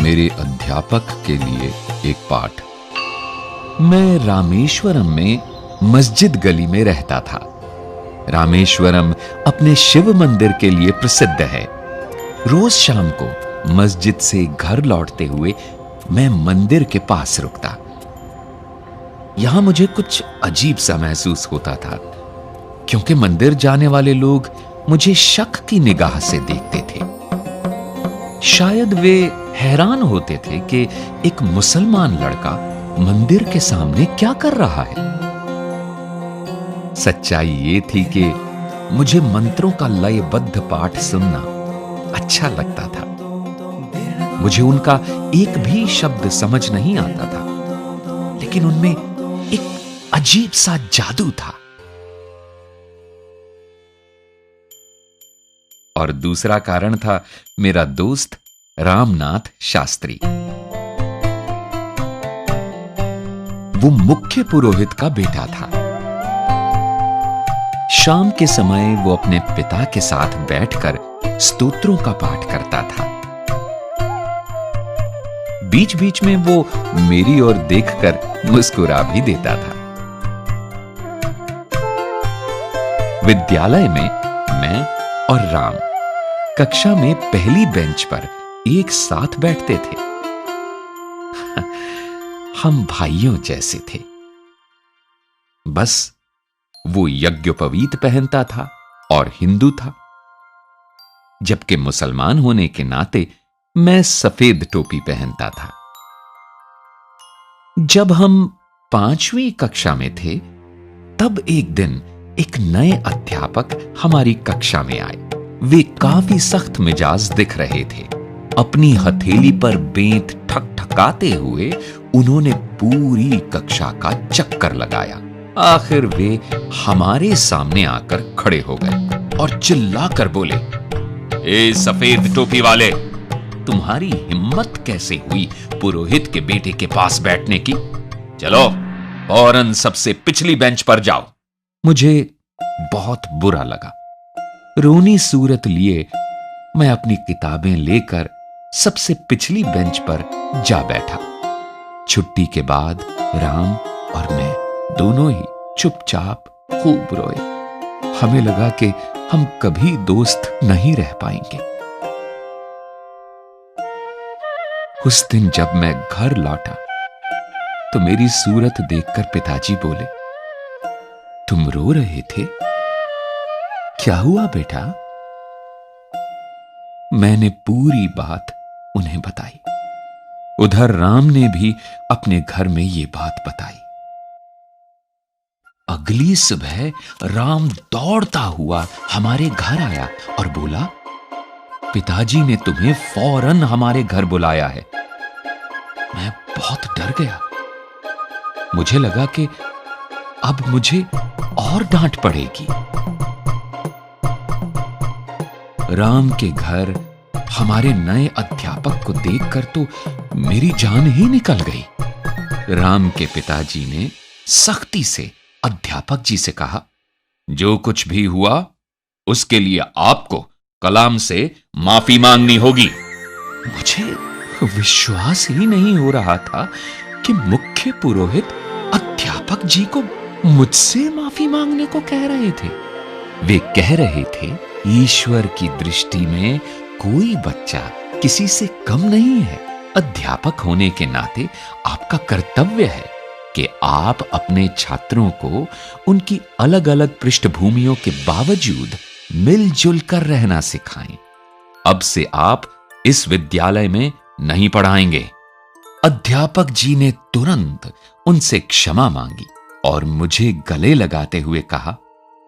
मेरे अध्यापक के लिए एक पाठ। मैं रामेश्वरम में मस्जिद गली में रहता था। रामेश्वरम अपने शिव मंदिर के लिए प्रसिद्ध है। रोज शाम को मस्जिद से घर लौटते हुए मैं मंदिर के पास रुकता। यहां मुझे कुछ अजीब सा महसूस होता था, क्योंकि मंदिर जाने वाले लोग मुझे शक की निगाह से देखते थे। शायद वे हैरान होते थे कि एक मुसलमान लड़का मंदिर के सामने क्या कर रहा है। सच्चाई ये थी कि मुझे मंत्रों का लयबद्ध पाठ सुनना अच्छा लगता था। मुझे उनका एक भी शब्द समझ नहीं आता था, लेकिन उनमें एक अजीब सा जादू था। और दूसरा कारण था मेरा दोस्त रामनाथ शास्त्री। वो मुख्य पुरोहित का बेटा था। शाम के समय वो अपने पिता के साथ बैठकर स्तोत्रों का पाठ करता था। बीच बीच में वो मेरी ओर देखकर मुस्कुरा भी देता था। विद्यालय में मैं और राम कक्षा में पहली बेंच पर एक साथ बैठते थे। हम भाइयों जैसे थे। बस वो यज्ञोपवीत पहनता था और हिंदू था, जबकि मुसलमान होने के नाते मैं सफेद टोपी पहनता था। जब हम 5वीं कक्षा में थे, तब एक दिन एक नए अध्यापक हमारी कक्षा में आए। वे काफी सख्त मिजाज दिख रहे थे। अपनी हथेली पर बेंत ठकठकाते हुए उन्होंने पूरी कक्षा का चक्कर लगाया। आखिर वे हमारे सामने आकर खड़े हो गए और चिल्लाकर बोले, ए सफेद टोपी वाले, तुम्हारी हिम्मत कैसे हुई पुरोहित के बेटे के पास बैठने की? चलो फौरन सबसे पिछली बेंच पर जाओ। मुझे बहुत बुरा लगा। रोनी सूरत लिए मैं अपनी किताबें लेकर सबसे पिछली बेंच पर जा बैठा। छुट्टी के बाद राम और मैं दोनों ही चुपचाप खूब रोए। हमें लगा कि हम कभी दोस्त नहीं रह पाएंगे। उस दिन जब मैं घर लौटा तो मेरी सूरत देखकर पिताजी बोले, तुम रो रहे थे? क्या हुआ बेटा? मैंने पूरी बात उन्हें बताई। उधर राम ने भी अपने घर में ये बात बताई। अगली सुबह राम दौड़ता हुआ हमारे घर आया और बोला, पिताजी ने तुम्हें फौरन हमारे घर बुलाया है। मैं बहुत डर गया। मुझे लगा कि अब मुझे और डांट पड़ेगी। राम के घर हमारे नए अध्यापक को देखकर तो मेरी जान ही निकल गई। राम के पिताजी ने सख्ती से अध्यापक जी से कहा, जो कुछ भी हुआ उसके लिए आपको कलाम से माफी मांगनी होगी। मुझे विश्वास ही नहीं हो रहा था कि मुख्य पुरोहित अध्यापक जी को मुझसे माफी मांगने को कह रहे थे। वे कह रहे थे, ईश्वर की दृष्टि में कोई बच्चा किसी से कम नहीं है। अध्यापक होने के नाते आपका कर्तव्य है कि आप अपने छात्रों को उनकी अलग अलग पृष्ठभूमियों के बावजूद मिलजुल कर रहना सिखाएं। अब से आप इस विद्यालय में नहीं पढ़ाएंगे। अध्यापक जी ने तुरंत उनसे क्षमा मांगी और मुझे गले लगाते हुए कहा,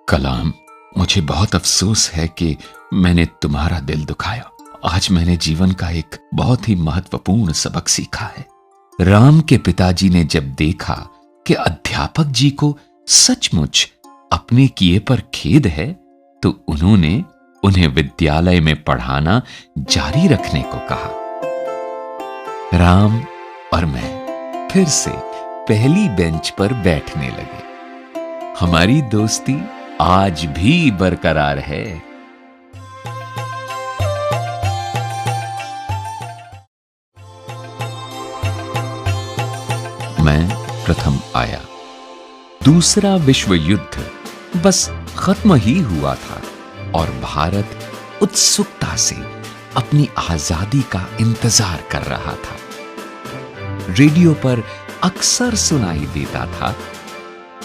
कलाम, मुझे बहुत अफसोस है कि मैंने तुम्हारा दिल दुखाया। आज मैंने जीवन का एक बहुत ही महत्वपूर्ण सबक सीखा है। राम के पिताजी ने जब देखा कि अध्यापक जी को सचमुच अपने किए पर खेद है, तो उन्होंने उन्हें विद्यालय में पढ़ाना जारी रखने को कहा। राम और मैं फिर से पहली बेंच पर बैठने लगे। हमारी दोस्ती आज भी बरकरार है। मैं प्रथम आया। दूसरा विश्व युद्ध बस खत्म ही हुआ था और भारत उत्सुकता से अपनी आजादी का इंतजार कर रहा था। रेडियो पर अक्सर सुनाई देता था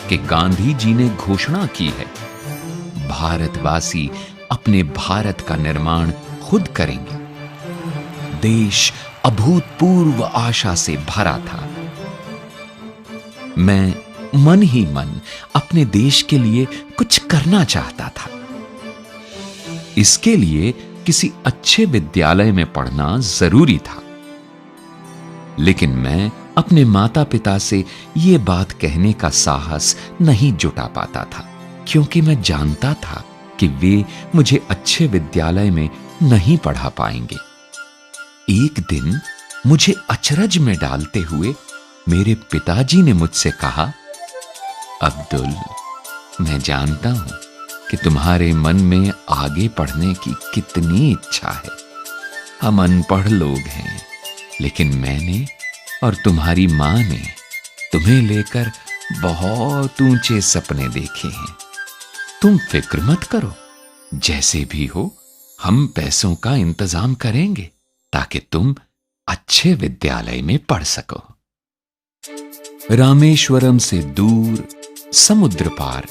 कि गांधी जी ने घोषणा की है, भारतवासी अपने भारत का निर्माण खुद करेंगे। देश अभूतपूर्व आशा से भरा था। मैं मन ही मन अपने देश के लिए कुछ करना चाहता था। इसके लिए किसी अच्छे विद्यालय में पढ़ना जरूरी था। लेकिन मैं अपने माता पिता से यह बात कहने का साहस नहीं जुटा पाता था, क्योंकि मैं जानता था कि वे मुझे अच्छे विद्यालय में नहीं पढ़ा पाएंगे। एक दिन मुझे अचरज में डालते हुए मेरे पिताजी ने मुझसे कहा, अब्दुल, मैं जानता हूं कि तुम्हारे मन में आगे पढ़ने की कितनी इच्छा है। हम अनपढ़ लोग हैं, लेकिन मैंने और तुम्हारी मां ने तुम्हें लेकर बहुत ऊंचे सपने देखे हैं। तुम फिक्र मत करो, जैसे भी हो हम पैसों का इंतजाम करेंगे ताकि तुम अच्छे विद्यालय में पढ़ सको। रामेश्वरम से दूर समुद्र पार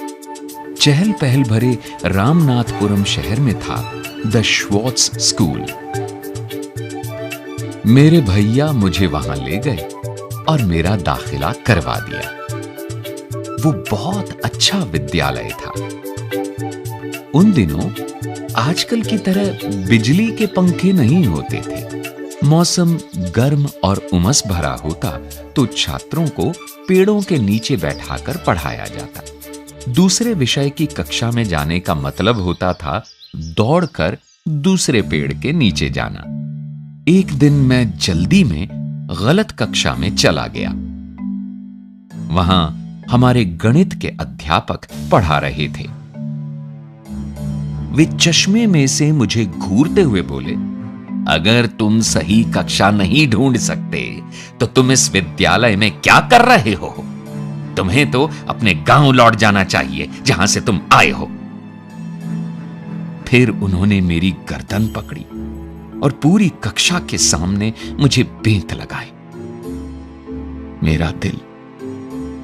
चहल पहल भरे रामनाथपुरम शहर में था द श्वार्ट्ज स्कूल। मेरे भैया मुझे वहां ले गए और मेरा दाखिला करवा दिया। वो बहुत अच्छा विद्यालय था। उन दिनों आजकल की तरह बिजली के पंखे नहीं होते थे। मौसम गर्म और उमस भरा होता तो छात्रों को पेड़ों के नीचे बैठाकर पढ़ाया जाता। दूसरे विषय की कक्षा में जाने का मतलब होता था दौड़कर दूसरे पेड़ के नीचे जाना। एक दिन मैं जल्दी में गलत कक्षा में चला गया। वहां हमारे गणित के अध्यापक पढ़ा रहे थे। वे चश्मे में से मुझे घूरते हुए बोले, अगर तुम सही कक्षा नहीं ढूंढ सकते तो तुम इस विद्यालय में क्या कर रहे हो? तुम्हें तो अपने गांव लौट जाना चाहिए जहां से तुम आए हो। फिर उन्होंने मेरी गर्दन पकड़ी और पूरी कक्षा के सामने मुझे बेंत लगाई। मेरा दिल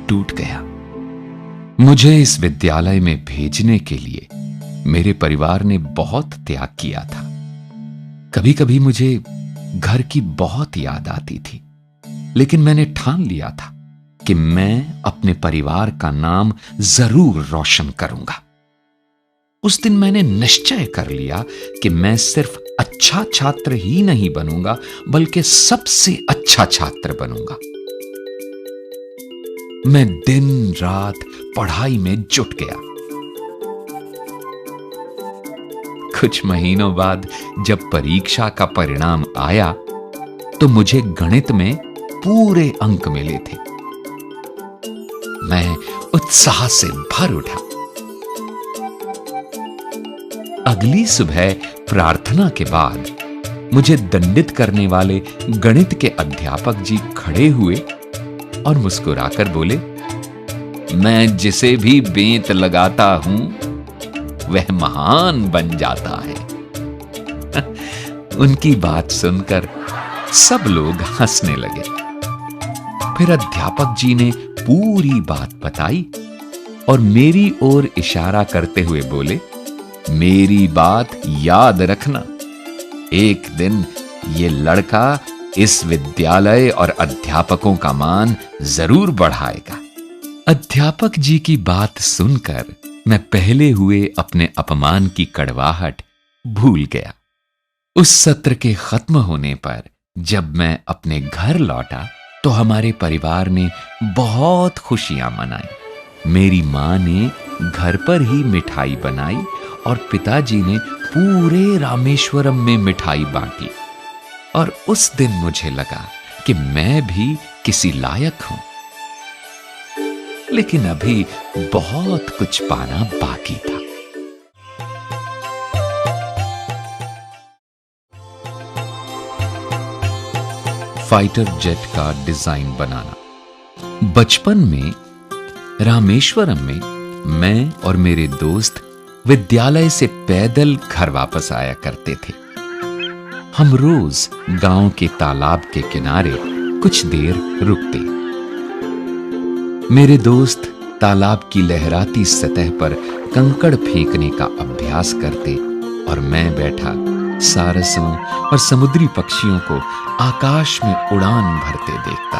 टूट गया। मुझे इस विद्यालय में भेजने के लिए मेरे परिवार ने बहुत त्याग किया था। कभी कभी मुझे घर की बहुत याद आती थी, लेकिन मैंने ठान लिया था कि मैं अपने परिवार का नाम जरूर रोशन करूंगा। उस दिन मैंने निश्चय कर लिया कि मैं सिर्फ अच्छा छात्र ही नहीं बनूंगा, बल्कि सबसे अच्छा छात्र बनूंगा। मैं दिन रात पढ़ाई में जुट गया। कुछ महीनों बाद जब परीक्षा का परिणाम आया तो मुझे गणित में पूरे अंक मिले थे। मैं उत्साह से भर उठा। अगली सुबह प्रार्थना के बाद मुझे दंडित करने वाले गणित के अध्यापक जी खड़े हुए और मुस्कुराकर बोले, मैं जिसे भी बेंत लगाता हूं वह महान बन जाता है। उनकी बात सुनकर सब लोग हंसने लगे। फिर अध्यापक जी ने पूरी बात बताई और मेरी ओर इशारा करते हुए बोले, मेरी बात याद रखना, एक दिन ये लड़का इस विद्यालय और अध्यापकों का मान जरूर बढ़ाएगा। अध्यापक जी की बात सुनकर मैं पहले हुए अपने अपमान की कड़वाहट भूल गया। उस सत्र के खत्म होने पर जब मैं अपने घर लौटा तो हमारे परिवार ने बहुत खुशियां मनाई। मेरी मां ने घर पर ही मिठाई बनाई और पिताजी ने पूरे रामेश्वरम में मिठाई बांटी। और उस दिन मुझे लगा कि मैं भी किसी लायक हूं। लेकिन अभी बहुत कुछ पाना बाकी था। फाइटर जेट का डिजाइन बनाना। बचपन में रामेश्वरम में मैं और मेरे दोस्त विद्यालय से पैदल घर वापस आया करते थे। हम रोज गांव के तालाब के किनारे कुछ देर रुकते। मेरे दोस्त तालाब की लहराती सतह पर कंकड़ फेंकने का अभ्यास करते और मैं बैठा सारसों और समुद्री पक्षियों को आकाश में उड़ान भरते देखता।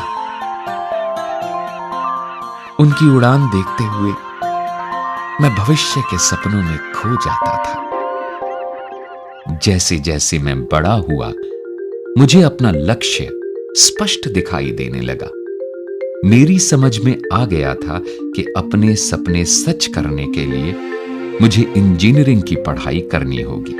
उनकी उड़ान देखते हुए मैं भविष्य के सपनों में खो जाता था। जैसे जैसे मैं बड़ा हुआ, मुझे अपना लक्ष्य स्पष्ट दिखाई देने लगा। मेरी समझ में आ गया था कि अपने सपने सच करने के लिए मुझे इंजीनियरिंग की पढ़ाई करनी होगी।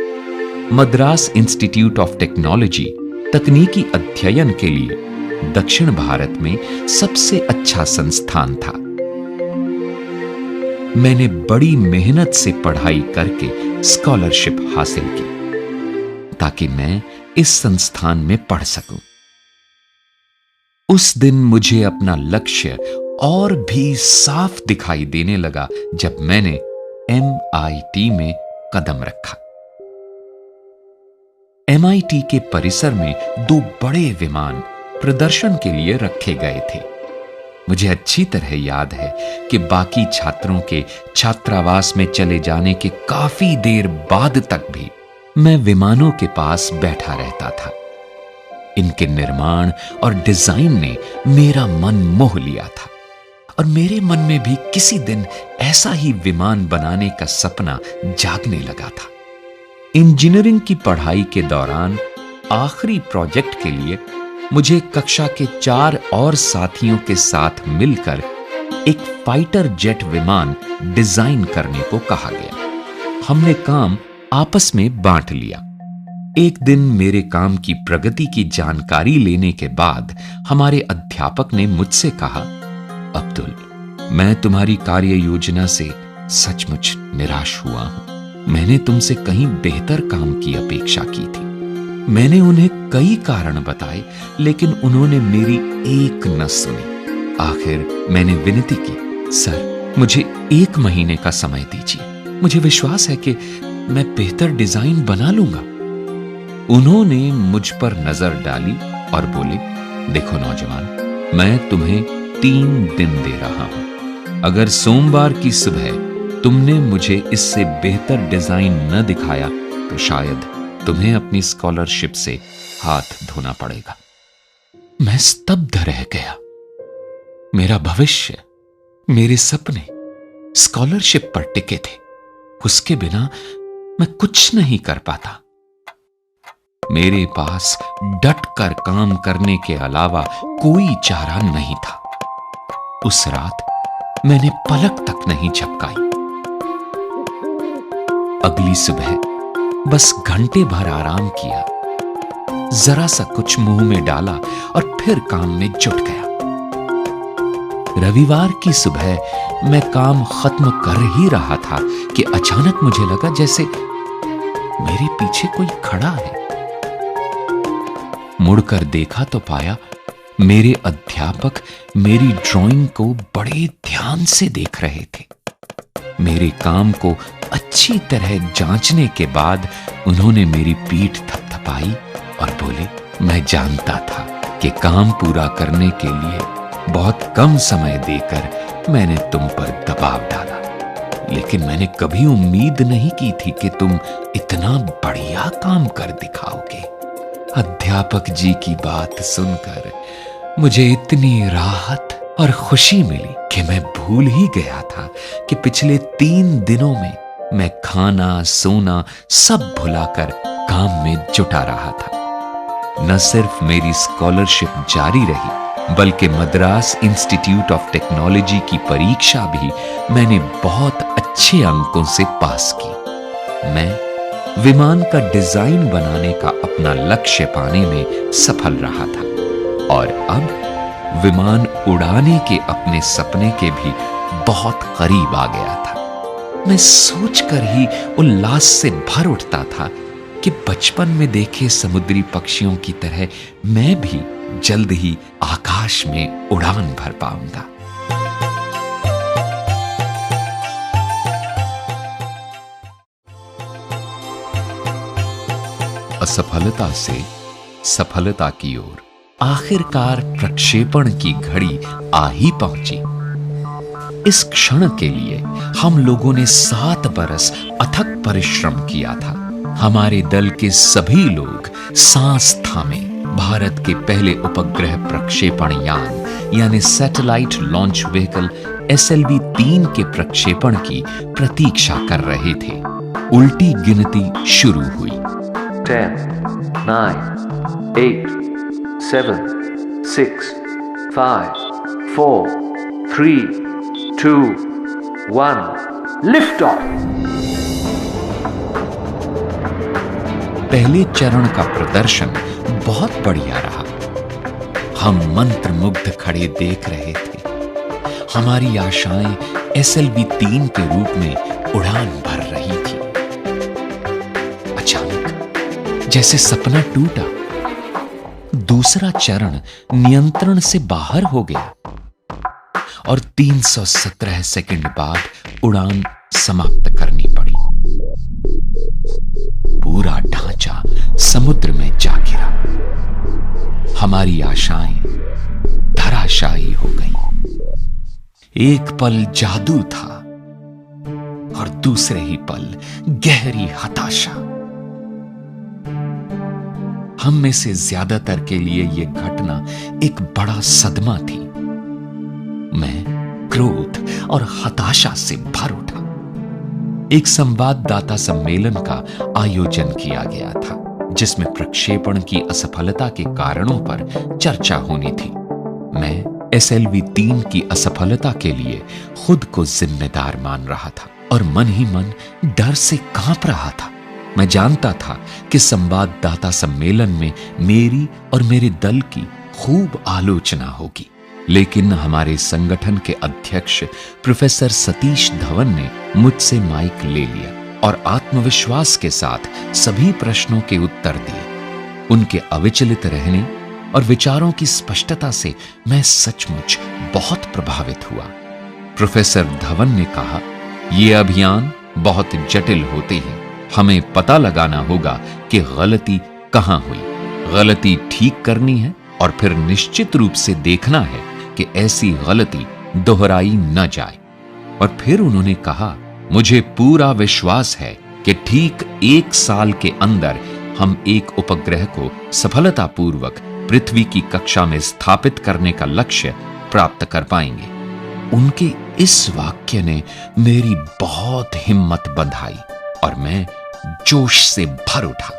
मद्रास इंस्टीट्यूट ऑफ टेक्नोलॉजी तकनीकी अध्ययन के लिए दक्षिण भारत में सबसे अच्छा संस्थान था। मैंने बड़ी मेहनत से पढ़ाई करके स्कॉलरशिप हासिल की ताकि मैं इस संस्थान में पढ़ सकूं। उस दिन मुझे अपना लक्ष्य और भी साफ दिखाई देने लगा जब मैंने MIT में कदम रखा। MIT के परिसर में 2 बड़े विमान प्रदर्शन के लिए रखे गए थे। मुझे अच्छी तरह याद है कि बाकी छात्रों के छात्रावास में चले जाने के काफी देर बाद तक भी मैं विमानों के पास बैठा रहता था। इनके निर्माण और डिजाइन ने मेरा मन मोह लिया था और मेरे मन में भी किसी दिन ऐसा ही विमान बनाने का सपना जागने लगा था। इंजीनियरिंग की पढ़ाई के दौरान आखिरी प्रोजेक्ट के लिए मुझे कक्षा के 4 और साथियों के साथ मिलकर एक फाइटर जेट विमान डिजाइन करने को कहा गया। हमने काम आपस में बांट लिया। एक दिन मेरे काम की प्रगति की जानकारी लेने के बाद हमारे अध्यापक ने मुझसे कहा, अब्दुल, मैं तुम्हारी कार्य योजना से सचमुच निराश हुआ हूं। मैंने तुमसे कहीं बेहतर काम की अपेक्षा की थी। मैंने उन्हें कई कारण बताए, लेकिन उन्होंने मेरी एक न सुनी। आखिर मैंने विनती की, सर, मुझे 1 महीने का समय दीजिए। मुझे विश्वास है कि मैं बेहतर डिजाइन बना लूंगा। उन्होंने मुझ पर नजर डाली और बोले, देखो नौजवान, मैं तुम्हें 3 दिन दे रहा हूं। अगर सोमवार की सुबह तुमने मुझे इससे बेहतर डिजाइन न दिखाया तो शायद तुम्हें अपनी स्कॉलरशिप से हाथ धोना पड़ेगा। मैं स्तब्ध रह गया। मेरा भविष्य, मेरे सपने स्कॉलरशिप पर टिके थे। उसके बिना मैं कुछ नहीं कर पाता। मेरे पास डट कर काम करने के अलावा कोई चारा नहीं था। उस रात मैंने पलक तक नहीं झपकाई। अगली सुबह बस घंटे भर आराम किया, जरा सा कुछ मुंह में डाला और फिर काम में जुट गया। रविवार की सुबह मैं काम खत्म कर ही रहा था कि अचानक मुझे लगा जैसे मेरे पीछे कोई खड़ा है। मुड़कर देखा तो पाया मेरे अध्यापक मेरी ड्राइंग को बड़े ध्यान से देख रहे थे। मेरे काम को अच्छी तरह जांचने के बाद उन्होंने मेरी पीठ थपथपाई और बोले, मैं जानता था कि काम पूरा करने के लिए बहुत कम समय देकर मैंने तुम पर दबाव डाला, लेकिन मैंने कभी उम्मीद नहीं की थी कि तुम इतना बढ़िया काम कर दिखाओगे। अध्यापक जी की बात सुनकर मुझे इतनी राहत और खुशी मिली कि मैं भूल ही गया था कि पिछले 3 दिनों में मैं खाना सोना सब भुलाकर काम में जुटा रहा था। न सिर्फ मेरी स्कॉलरशिप जारी रही, बल्कि मद्रास इंस्टीट्यूट ऑफ टेक्नोलॉजी की परीक्षा भी मैंने बहुत अच्छे अंकों से पास की। मैं विमान का डिजाइन बनाने का अपना लक्ष्य पाने में सफल रहा था और अब विमान उड़ाने के अपने सपने के भी बहुत करीब आ गया था। मैं सोचकर ही उल्लास से भर उठता था कि बचपन में देखे समुद्री पक्षियों की तरह मैं भी जल्द ही आकाश में उड़ान भर पाऊंगा। असफलता से सफलता की ओर आखिरकार प्रक्षेपण की घड़ी आ ही पहुंची। इस क्षण के लिए हम लोगों ने 7 बरस अथक परिश्रम किया था। हमारे दल के सभी लोग सांस थामे भारत के पहले उपग्रह प्रक्षेपण यान यानी सैटेलाइट लॉन्च व्हीकल SLV-3 के प्रक्षेपण की प्रतीक्षा कर रहे थे। उल्टी गिनती शुरू हुई। 10, 9, 8, 7, 6, 5, 4, 3, 2, 1, lift off! पहले चरण का प्रदर्शन बहुत बढ़िया रहा। हम मंत्रमुग्ध खड़े देख रहे थे। हमारी आशाएं SLV-3 के रूप में उड़ान भर रही थी। अचानक जैसे सपना टूटा, दूसरा चरण नियंत्रण से बाहर हो गया और 317 सेकंड बाद उड़ान समाप्त करनी पड़ी। पूरा ढांचा समुद्र में जा गिरा। हमारी आशाएं धराशायी हो गईं। एक पल जादू था और दूसरे ही पल गहरी हताशा। हम में से ज्यादातर के लिए यह घटना एक बड़ा सदमा थी। मैं क्रोध और हताशा से भर उठा। एक संवाददाता सम्मेलन का आयोजन किया गया था, जिसमें प्रक्षेपण की असफलता के कारणों पर चर्चा होनी थी। मैं SLV-3 की असफलता के लिए खुद को जिम्मेदार मान रहा था और मन ही मन डर से कांप रहा था। मैं जानता था कि संवाददाता सम्मेलन में मेरी और मेरे दल की खूब आलोचना होगी, लेकिन हमारे संगठन के अध्यक्ष प्रोफेसर सतीश धवन ने मुझसे माइक ले लिया और आत्मविश्वास के साथ सभी प्रश्नों के उत्तर दिए। उनके अविचलित रहने और विचारों की स्पष्टता से मैं सचमुच बहुत प्रभावित हुआ। प्रोफेसर धवन ने कहा, "ये अभियान बहुत जटिल होते हैं। हमें पता लगाना होगा कि गलती कहां हुई, गलती ठीक करनी है और फिर निश्चित रूप से देखना है कि ऐसी गलती दोहराई न जाए।" और फिर उन्होंने कहा, "मुझे पूरा विश्वास है कि ठीक 1 साल के अंदर हम एक उपग्रह को सफलतापूर्वक पृथ्वी की कक्षा में स्थापित करने का लक्ष्य प्राप्त कर पाएंगे।" उनके इस वाक्य ने मेरी बहुत हिम्मत बंधाई और मैं जोश से भर उठा।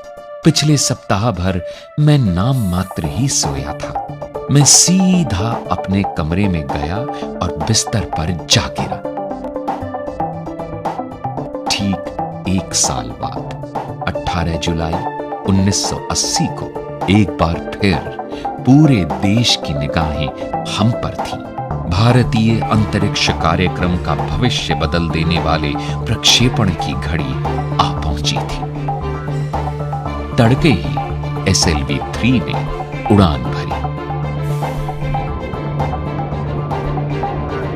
पिछले सप्ताह भर मैं नाम मात्र ही सोया था। मैं सीधा अपने कमरे में गया और बिस्तर पर जा गिरा। ठीक 1 साल बाद 18 जुलाई 1980 को एक बार फिर पूरे देश की निगाहें हम पर थी। भारतीय अंतरिक्ष कार्यक्रम का भविष्य बदल देने वाले प्रक्षेपण की घड़ी आ पहुंची थी। तड़के ही SLV-3 ने उड़ान भरी।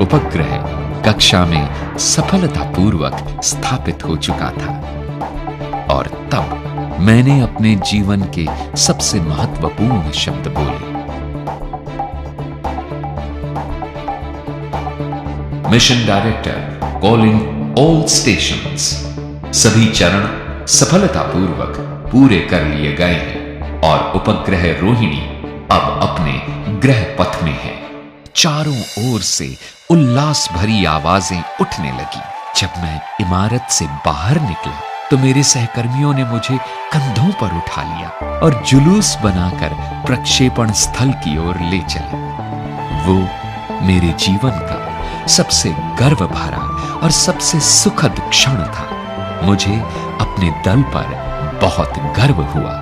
उपग्रह कक्षा में सफलतापूर्वक स्थापित हो चुका था और तब मैंने अपने जीवन के सबसे महत्वपूर्ण शब्द बोले। Mission director calling all stations. सभी चरण सफलतापूर्वक पूरे कर लिए गए हैं और उपग्रह रोहिणी अब अपने ग्रह पथ में है। चारों ओर से उल्लास भरी आवाजें उठने लगी। जब मैं इमारत से बाहर निकला तो मेरे सहकर्मियों ने मुझे कंधों पर उठा लिया और जुलूस बनाकर प्रक्षेपण स्थल की ओर ले चले। वो मेरे जीवन का सबसे गर्व भरा और सबसे सुखद क्षण था। मुझे अपने दल पर बहुत गर्व हुआ।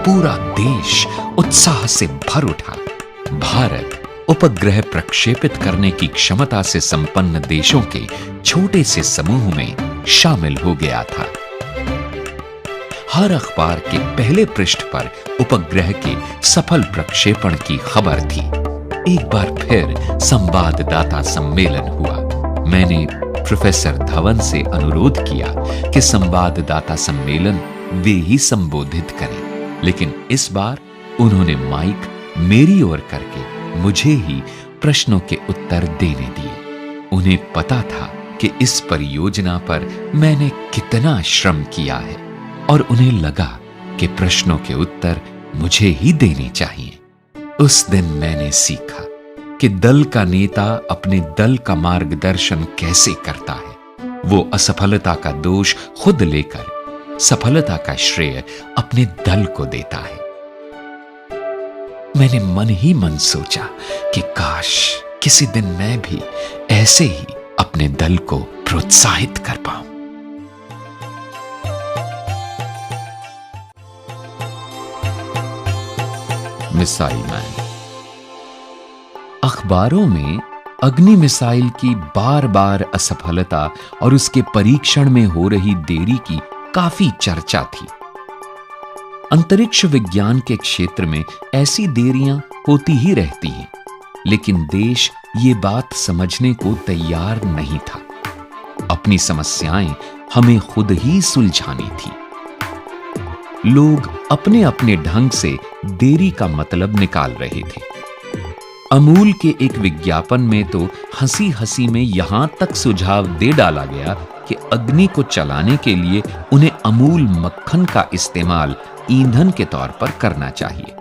पूरा देश उत्साह से भर उठा। भारत उपग्रह प्रक्षेपित करने की क्षमता से संपन्न देशों के छोटे से समूह में शामिल हो गया था। हर अखबार के पहले पृष्ठ पर उपग्रह के सफल प्रक्षेपण की खबर थी। एक बार फिर संवाददाता सम्मेलन हुआ। मैंने प्रोफेसर धवन से अनुरोध किया कि संवाददाता सम्मेलन वे ही संबोधित करें, लेकिन इस बार उन्होंने माइक मेरी ओर करके मुझे ही प्रश्नों के उत्तर देने दिए। उन्हें पता था कि इस परियोजना पर मैंने कितना श्रम किया है और उन्हें लगा कि प्रश्नों के उत्तर मुझे ही देने चाहिए। उस दिन मैंने सीखा कि दल का नेता अपने दल का मार्गदर्शन कैसे करता है। वो असफलता का दोष खुद लेकर सफलता का श्रेय अपने दल को देता है। मैंने मन ही मन सोचा कि काश किसी दिन मैं भी ऐसे ही अपने दल को प्रोत्साहित कर पाऊं। Missile man. अखबारों में अग्नि मिसाइल की बार बार असफलता और उसके परीक्षण में हो रही देरी की काफी चर्चा थी। अंतरिक्ष विज्ञान के क्षेत्र में ऐसी देरियां होती ही रहती हैं, लेकिन देश ये बात समझने को तैयार नहीं था। अपनी समस्याएं हमें खुद ही सुलझानी थी। लोग अपने अपने ढंग से देरी का मतलब निकाल रहे थे। अमूल के एक विज्ञापन में तो हंसी हंसी में यहां तक सुझाव दे डाला गया कि अग्नि को चलाने के लिए उन्हें अमूल मक्खन का इस्तेमाल ईंधन के तौर पर करना चाहिए।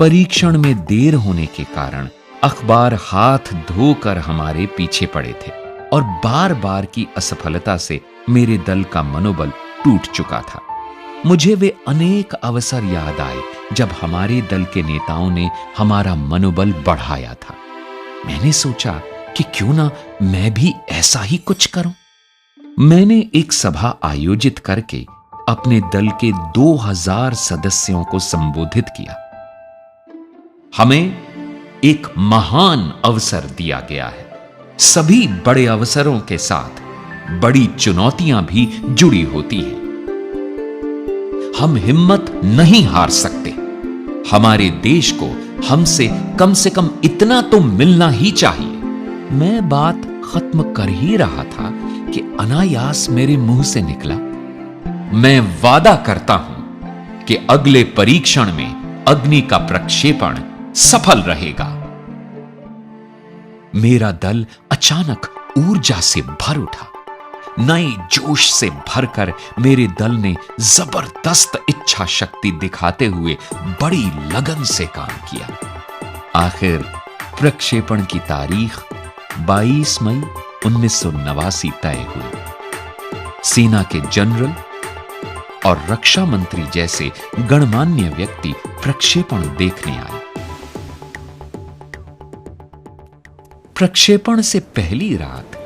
परीक्षण में देर होने के कारण अखबार हाथ धोकर हमारे पीछे पड़े थे और बार बार की असफलता से मेरे दल का मनोबल टूट चुका था। मुझे वे अनेक अवसर याद आए जब हमारे दल के नेताओं ने हमारा मनोबल बढ़ाया था। मैंने सोचा कि क्यों ना मैं भी ऐसा ही कुछ करूं। मैंने एक सभा आयोजित करके अपने दल के 2000 सदस्यों को संबोधित किया। हमें एक महान अवसर दिया गया है। सभी बड़े अवसरों के साथ बड़ी चुनौतियां भी जुड़ी होती हैं। हम हिम्मत नहीं हार सकते। हमारे देश को हमसे कम से कम इतना तो मिलना ही चाहिए। मैं बात खत्म कर ही रहा था कि अनायास मेरे मुंह से निकला, मैं वादा करता हूं कि अगले परीक्षण में अग्नि का प्रक्षेपण सफल रहेगा। मेरा दल अचानक ऊर्जा से भर उठा। नए जोश से भरकर मेरे दल ने जबरदस्त इच्छा शक्ति दिखाते हुए बड़ी लगन से काम किया। आखिर प्रक्षेपण की तारीख 22 मई 1989 तय हुई। सेना के जनरल और रक्षा मंत्री जैसे गणमान्य व्यक्ति प्रक्षेपण देखने आए। प्रक्षेपण से पहली रात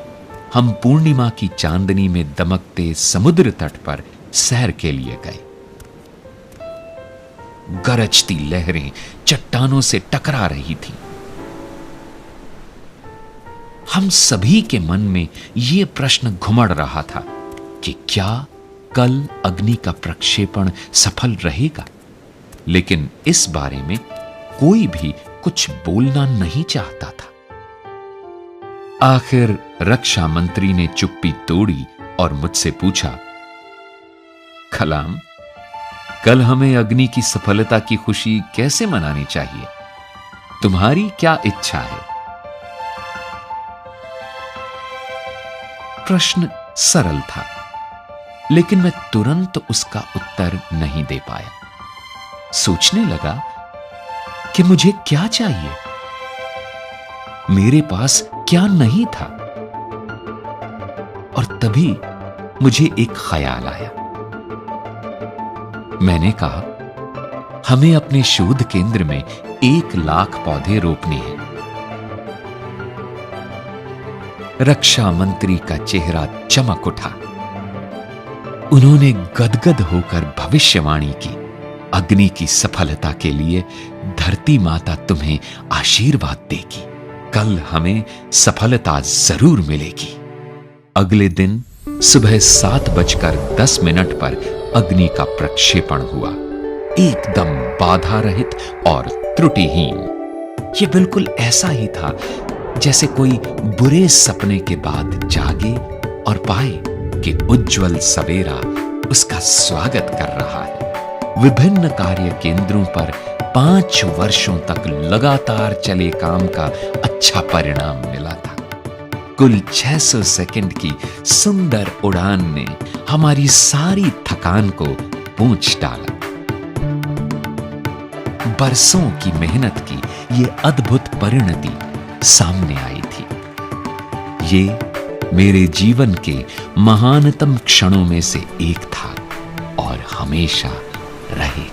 हम पूर्णिमा की चांदनी में दमकते समुद्र तट पर सैर के लिए गए। गरजती लहरें चट्टानों से टकरा रही थीं। हम सभी के मन में यह प्रश्न घुमड़ रहा था कि क्या कल अग्नि का प्रक्षेपण सफल रहेगा, लेकिन इस बारे में कोई भी कुछ बोलना नहीं चाहता था। आखिर रक्षा मंत्री ने चुप्पी तोड़ी और मुझसे पूछा, कलाम, कल हमें अग्नि की सफलता की खुशी कैसे मनानी चाहिए? तुम्हारी क्या इच्छा है? प्रश्न सरल था, लेकिन मैं तुरंत उसका उत्तर नहीं दे पाया। सोचने लगा कि मुझे क्या चाहिए। मेरे पास क्या नहीं था। और तभी मुझे एक ख्याल आया। मैंने कहा, हमें अपने शोध केंद्र में 1 लाख पौधे रोपने हैं। रक्षा मंत्री का चेहरा चमक उठा। उन्होंने गदगद होकर भविष्यवाणी की, अग्नि की सफलता के लिए धरती माता तुम्हें आशीर्वाद देगी। कल हमें सफलता जरूर मिलेगी। अगले दिन सुबह 7:10 पर अग्नि का प्रक्षेपण हुआ, एकदम बाधा रहित और त्रुटिहीन। यह बिल्कुल ऐसा ही था जैसे कोई बुरे सपने के बाद जागे और पाए कि उज्जवल सवेरा उसका स्वागत कर रहा है। विभिन्न कार्य केंद्रों पर 5 वर्षों तक लगातार चले काम का अच्छा परिणाम मिला था। कुल 600 सेकंड की सुंदर उड़ान ने हमारी सारी थकान को पोंछ डाला। बरसों की मेहनत की ये अद्भुत परिणति सामने आई थी। ये मेरे जीवन के महानतम क्षणों में से एक था और हमेशा रहेगा।